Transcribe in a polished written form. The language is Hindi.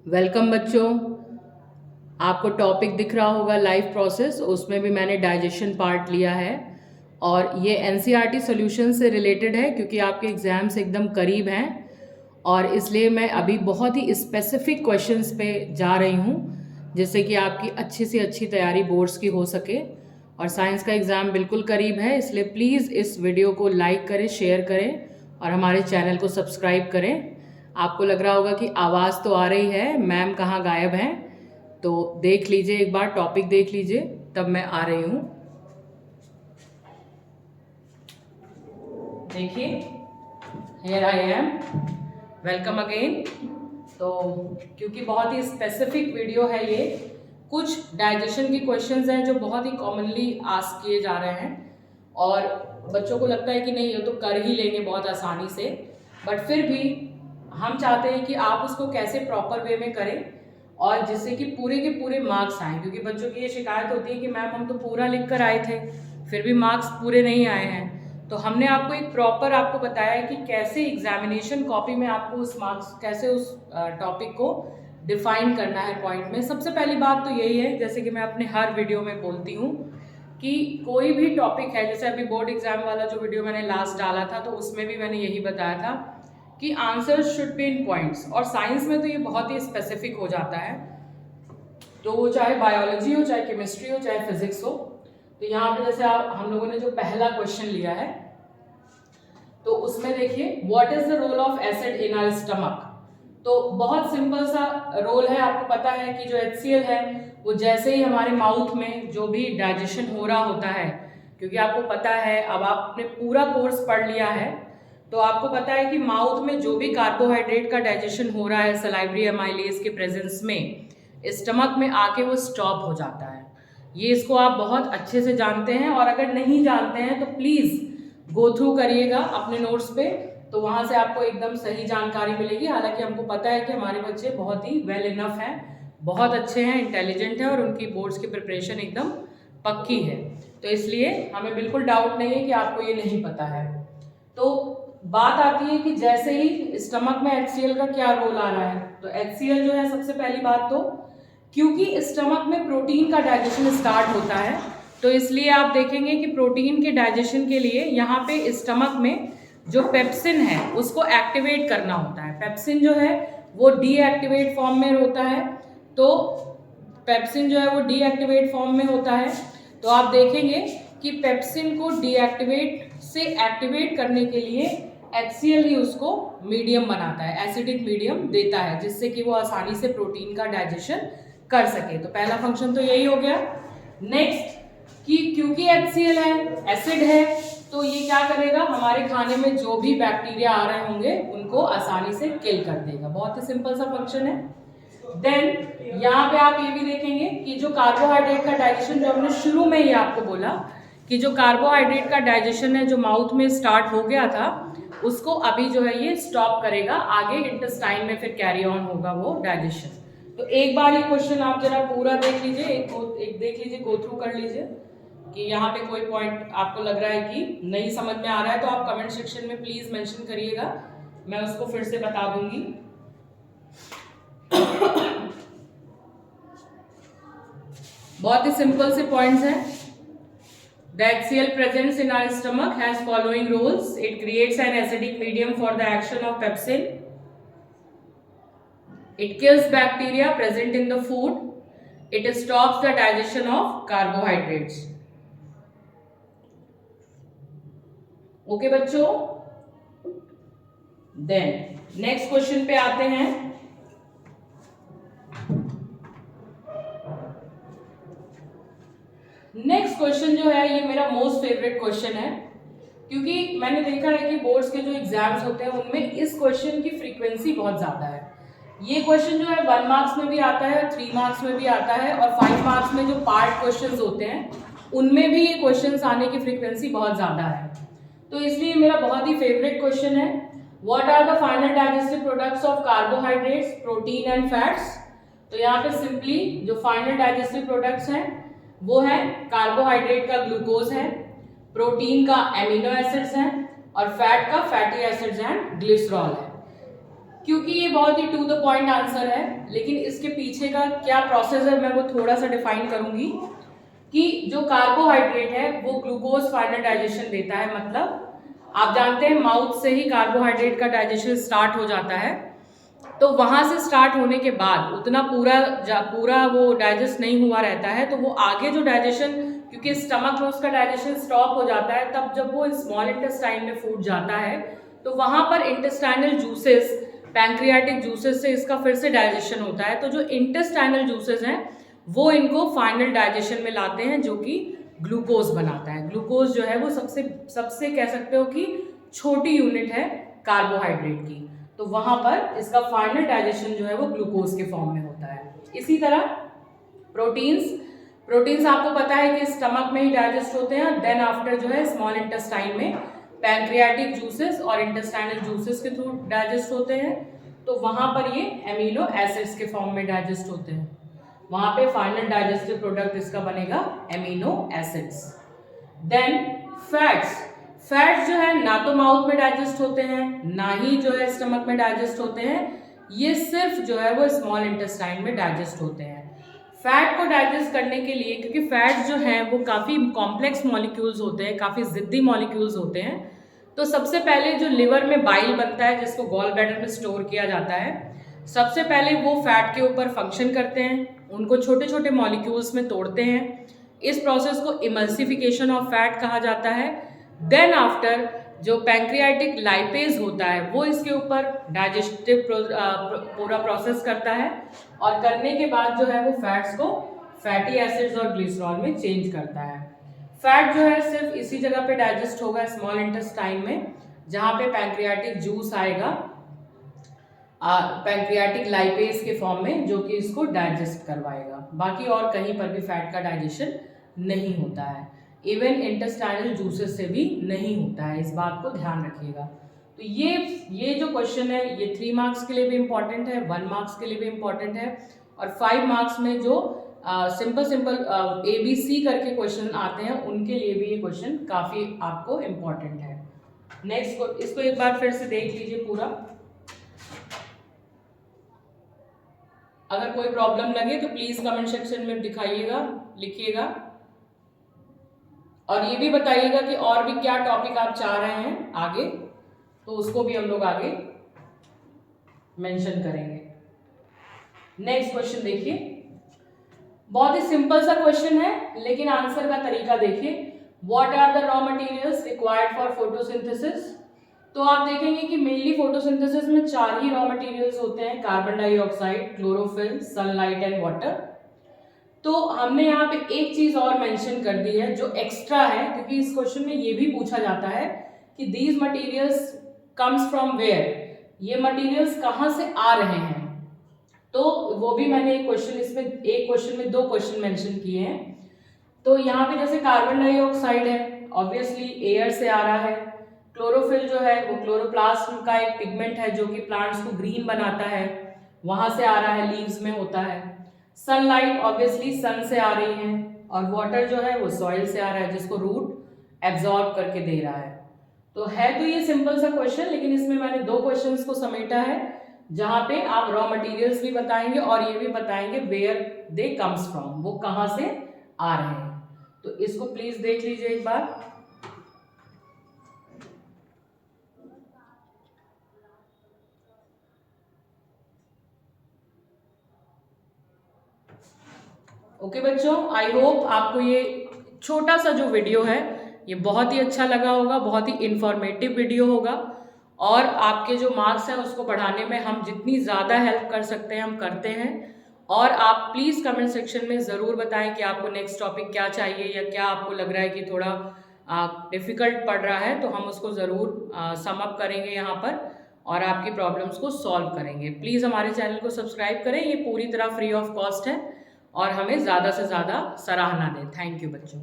वेलकम बच्चों। आपको टॉपिक दिख रहा होगा लाइफ प्रोसेस, उसमें भी मैंने डाइजेशन पार्ट लिया है और ये एनसीईआरटी सॉल्यूशन से रिलेटेड है क्योंकि आपके एग्ज़ाम्स एकदम करीब हैं और इसलिए मैं अभी बहुत ही स्पेसिफिक क्वेश्चंस पे जा रही हूँ जिससे कि आपकी अच्छी से अच्छी तैयारी बोर्ड्स की हो सके। और साइंस का एग्ज़ाम बिल्कुल करीब है, इसलिए प्लीज़ इस वीडियो को लाइक करें, शेयर करें और हमारे चैनल को सब्सक्राइब करें। आपको लग रहा होगा कि आवाज़ तो आ रही है, मैम कहाँ गायब हैं, तो देख लीजिए, एक बार टॉपिक देख लीजिए, तब मैं आ रही हूँ। देखिए, here I am, welcome again. तो क्योंकि बहुत ही स्पेसिफिक वीडियो है ये, कुछ डाइजेशन के क्वेश्चंस हैं जो बहुत ही कॉमनली आस्क किए जा रहे हैं और बच्चों को लगता है कि नहीं ये तो कर ही लेंगे बहुत आसानी से, बट फिर भी हम चाहते हैं कि आप उसको कैसे प्रॉपर वे में करें और जिससे कि पूरे के पूरे मार्क्स आएँ। क्योंकि बच्चों की ये शिकायत होती है कि मैम हम तो पूरा लिख कर आए थे फिर भी मार्क्स पूरे नहीं आए हैं। तो हमने आपको एक प्रॉपर आपको बताया है कि कैसे एग्जामिनेशन कॉपी में आपको उस मार्क्स कैसे उस टॉपिक को डिफाइन करना है पॉइंट में। सबसे पहली बात तो यही है, जैसे कि मैं अपने हर वीडियो में बोलती हूँ कि कोई भी टॉपिक है, जैसे अभी बोर्ड एग्जाम वाला जो वीडियो मैंने लास्ट डाला था तो उसमें भी मैंने यही बताया था कि answers should be in points. और साइंस में तो ये बहुत ही स्पेसिफिक हो जाता है, तो वो चाहे बायोलॉजी हो, चाहे केमिस्ट्री हो, चाहे फिजिक्स हो। तो यहाँ पे जैसे हम लोगों ने जो पहला क्वेश्चन लिया है तो उसमें देखिए, what is the role of acid in our stomach. तो बहुत सिंपल सा रोल है, आपको पता है कि जो HCl है वो जैसे ही हमारे माउथ में जो भी डाइजेशन हो रहा होता है, क्योंकि आपको पता है अब आपने पूरा कोर्स पढ़ लिया है तो आपको पता है कि माउथ में जो भी कार्बोहाइड्रेट का डाइजेशन हो रहा है सलाइवरी एमाइलेज के प्रेजेंस में, स्टमक में आके वो स्टॉप हो जाता है। ये इसको आप बहुत अच्छे से जानते हैं और अगर नहीं जानते हैं तो प्लीज़ गो थ्रू करिएगा अपने नोट्स पे, तो वहाँ से आपको एकदम सही जानकारी मिलेगी। हालांकि हमको पता है कि हमारे बच्चे बहुत ही वेल इनफ हैं, बहुत अच्छे हैं, इंटेलिजेंट हैं और उनकी बोर्ड्स की प्रिपरेशन एकदम पक्की है, तो इसलिए हमें बिल्कुल डाउट नहीं है कि आपको ये नहीं पता है। तो बात आती है कि जैसे ही स्टमक में HCl का क्या रोल आ रहा है, तो HCl जो है सबसे पहली बात तो क्योंकि स्टमक में प्रोटीन का डाइजेशन स्टार्ट होता है तो इसलिए आप देखेंगे कि प्रोटीन के डाइजेशन के लिए यहाँ पे स्टमक में जो पेप्सिन है उसको एक्टिवेट करना होता है। पेप्सिन जो है वो डीएक्टिवेट फॉर्म में होता है, तो पेप्सिन जो है वो डीएक्टिवेट फॉर्म में होता है। तो आप देखेंगे कि पेप्सिन को डीएक्टिवेट से एक्टिवेट करने के लिए HCl ही उसको मीडियम बनाता है, एसिडिक मीडियम देता है, जिससे कि वो आसानी से प्रोटीन का डाइजेशन कर सके। तो पहला फंक्शन तो यही हो गया। नेक्स्ट कि क्योंकि HCl है, एसिड है, तो ये क्या करेगा, हमारे खाने में जो भी बैक्टीरिया आ रहे होंगे उनको आसानी से किल कर देगा। बहुत ही सिंपल सा फंक्शन है। देन यहाँ पे आप ये भी देखेंगे कि जो कार्बोहाइड्रेट का डाइजेशन, जो हमने शुरू में ही आपको बोला कि जो कार्बोहाइड्रेट का डाइजेशन है जो माउथ में स्टार्ट हो गया था उसको अभी जो है ये स्टॉप करेगा, आगे इंटेस्टाइन में फिर कैरी ऑन होगा वो डाइजेशन। तो एक बार ये क्वेश्चन आप जरा पूरा देख लीजिए, एक देख लीजिए, गो थ्रू कर लीजिए कि यहाँ पे कोई पॉइंट आपको लग रहा है कि नहीं समझ में आ रहा है तो आप कमेंट सेक्शन में प्लीज मेंशन करिएगा, मैं उसको फिर से बता दूंगी। बहुत ही सिंपल से पॉइंट्स हैं। The HCl presence in our stomach has following roles. It creates an acidic medium for the action of pepsin. It kills bacteria present in the food. It stops the digestion of carbohydrates. Okay बच्चों, then next question पे आते हैं। नेक्स्ट क्वेश्चन जो है ये मेरा मोस्ट फेवरेट क्वेश्चन है, क्योंकि मैंने देखा है कि बोर्ड्स के जो एग्जाम्स होते हैं उनमें इस क्वेश्चन की फ्रीक्वेंसी बहुत ज़्यादा है। ये क्वेश्चन जो है 1 मार्क्स में भी आता है, 3 मार्क्स में भी आता है और 5 मार्क्स में जो पार्ट क्वेश्चंस होते हैं उनमें भी ये क्वेश्चंस आने की फ्रीक्वेंसी बहुत ज़्यादा है, तो इसलिए मेरा बहुत ही फेवरेट क्वेश्चन है। What are the final digestive products of carbohydrates, protein and fats. तो यहाँ पे सिंपली जो फाइनल डाइजेस्टिव प्रोडक्ट्स हैं वो है कार्बोहाइड्रेट का ग्लूकोज है, प्रोटीन का एमिनो एसिड्स हैं और फैट का फैटी एसिड्स एंड ग्लिसरॉल है। क्योंकि ये बहुत ही टू द पॉइंट आंसर है, लेकिन इसके पीछे का क्या प्रोसेस है मैं वो थोड़ा सा डिफाइन करूंगी कि जो कार्बोहाइड्रेट है वो ग्लूकोज फाइनल डाइजेशन देता है। मतलब आप जानते हैं माउथ से ही कार्बोहाइड्रेट का डाइजेशन स्टार्ट हो जाता है, तो वहां से स्टार्ट होने के बाद उतना पूरा वो डाइजेस्ट नहीं हुआ रहता है, तो वो आगे जो डाइजेशन, क्योंकि स्टमक में उसका डाइजेशन स्टॉप हो जाता है, तब जब वो स्मॉल इंटेस्टाइन में फूड जाता है तो वहां पर इंटेस्टाइनल जूसेस, पैंक्रियाटिक जूसेस से इसका फिर से डाइजेशन होता है। तो जो इंटेस्टाइनल जूसेस हैं वो इनको फाइनल डाइजेशन में लाते हैं, जो कि ग्लूकोज बनाता है। ग्लूकोज जो है वो सबसे कह सकते हो कि छोटी यूनिट है कार्बोहाइड्रेट की, तो वहां पर इसका फाइनल डाइजेशन जो है वो ग्लूकोज के फॉर्म में होता है। इसी तरह प्रोटीन्स आपको पता है कि स्टमक में ही डाइजेस्ट होते हैं, देन आफ्टर जो है स्मॉल इंटेस्टाइन में पैंक्रियाटिक जूसेस और इंटेस्टाइनल जूसेस के थ्रू डाइजेस्ट होते हैं, तो वहां पर ये एमिनो एसिड्स के फॉर्म में डाइजेस्ट होते हैं। वहां पे फाइनल डाइजेस्टिव प्रोडक्ट इसका बनेगा एमिनो एसिड्स। देन फैट्स जो है ना तो माउथ में डाइजेस्ट होते हैं ना ही जो है स्टमक में डाइजेस्ट होते हैं, ये सिर्फ जो है वो स्मॉल इंटेस्टाइन में डाइजेस्ट होते हैं। फैट को डाइजेस्ट करने के लिए, क्योंकि फैट जो है वो काफ़ी कॉम्प्लेक्स मॉलिक्यूल्स होते हैं, काफ़ी ज़िद्दी मॉलिक्यूल्स होते हैं, तो सबसे पहले जो लिवर में बाइल बनता है जिसको गॉल ब्लैडर में स्टोर किया जाता है, सबसे पहले वो फैट के ऊपर फंक्शन करते हैं, उनको छोटे छोटे मॉलिक्यूल्स में तोड़ते हैं। इस प्रोसेस को इमल्सिफिकेशन ऑफ फैट कहा जाता है। देन आफ्टर जो पैंक्रियाटिक लाइपेज होता है वो इसके ऊपर डाइजेस्टिव पूरा प्रोसेस करता है, और करने के बाद जो है वो फैट्स को फैटी एसिड्स और ग्लिसरॉल में चेंज करता है। फैट जो है सिर्फ इसी जगह पे डाइजेस्ट होगा स्मॉल इंटेस्टाइन में, जहाँ पे पैंक्रियाटिक जूस आएगा पैंक्रियाटिक लाइपेज के फॉर्म में, जो कि इसको डाइजेस्ट करवाएगा। बाकी और कहीं पर भी फैट का डाइजेशन नहीं होता है, इवन इंटेस्टाइनल जूसेस से भी नहीं होता है, इस बात को ध्यान रखिएगा। तो ये जो क्वेश्चन है ये 3 मार्क्स के लिए भी इम्पॉर्टेंट है, 1 मार्क्स के लिए भी इम्पॉर्टेंट है, और 5 मार्क्स में जो सिंपल ABC करके क्वेश्चन आते हैं उनके लिए भी ये क्वेश्चन काफ़ी आपको इम्पॉर्टेंट है। नेक्स्ट इसको एक बार फिर से देख लीजिए पूरा। अगर कोई प्रॉब्लम लगे तो प्लीज कमेंट सेक्शन में दिखाइएगा, लिखिएगा, और ये भी बताइएगा कि और भी क्या टॉपिक आप चाह रहे हैं आगे, तो उसको भी हम लोग आगे मेंशन करेंगे। नेक्स्ट क्वेश्चन देखिए, बहुत ही सिंपल सा क्वेश्चन है, लेकिन आंसर का तरीका देखिए। What are the raw materials required for photosynthesis? तो आप देखेंगे कि मेनली फोटोसिंथेसिस में 4 ही रॉ मटेरियल्स होते हैं, carbon dioxide, chlorophyll, sunlight and water. तो हमने यहाँ पे एक चीज और मेंशन कर दी है जो एक्स्ट्रा है, क्योंकि इस क्वेश्चन में ये भी पूछा जाता है कि these materials comes from where, ये मटेरियल्स कहाँ से आ रहे हैं। तो वो भी मैंने एक क्वेश्चन में 2 क्वेश्चन मेंशन किए हैं। तो यहाँ पे जैसे कार्बन डाइऑक्साइड है, ऑब्वियसली एयर से आ रहा है। क्लोरोफिल जो है वो क्लोरोप्लास्ट का एक पिगमेंट है जो कि प्लांट्स को ग्रीन बनाता है, वहां से आ रहा है, लीव्स में होता है। सनलाइट ऑब्वियसली सन से आ रही है, और वाटर जो है वो सॉइल से आ रहा है जिसको रूट एब्जॉर्ब करके दे रहा है। तो ये सिंपल सा क्वेश्चन, लेकिन इसमें मैंने 2 क्वेश्चंस को समेटा है, जहां पे आप रॉ मटेरियल्स भी बताएंगे और ये भी बताएंगे वेयर दे कम्स फ्रॉम, वो कहां से आ रहे हैं। तो इसको प्लीज देख लीजिए एक बार। ओके बच्चों, आई होप आपको ये छोटा सा जो वीडियो है ये बहुत ही अच्छा लगा होगा, बहुत ही इंफॉर्मेटिव वीडियो होगा, और आपके जो मार्क्स हैं उसको बढ़ाने में हम जितनी ज़्यादा हेल्प कर सकते हैं हम करते हैं। और आप प्लीज़ कमेंट सेक्शन में ज़रूर बताएं कि आपको नेक्स्ट टॉपिक क्या चाहिए, या क्या आपको लग रहा है कि थोड़ा डिफ़िकल्ट पड़ रहा है, तो हम उसको ज़रूर सम अप करेंगे यहाँ पर और आपकी प्रॉब्लम्स को सॉल्व करेंगे। प्लीज़ हमारे चैनल को सब्सक्राइब करें, ये पूरी तरह फ्री ऑफ कॉस्ट है, और हमें ज़्यादा से ज़्यादा सराहना दें। थैंक यू बच्चों।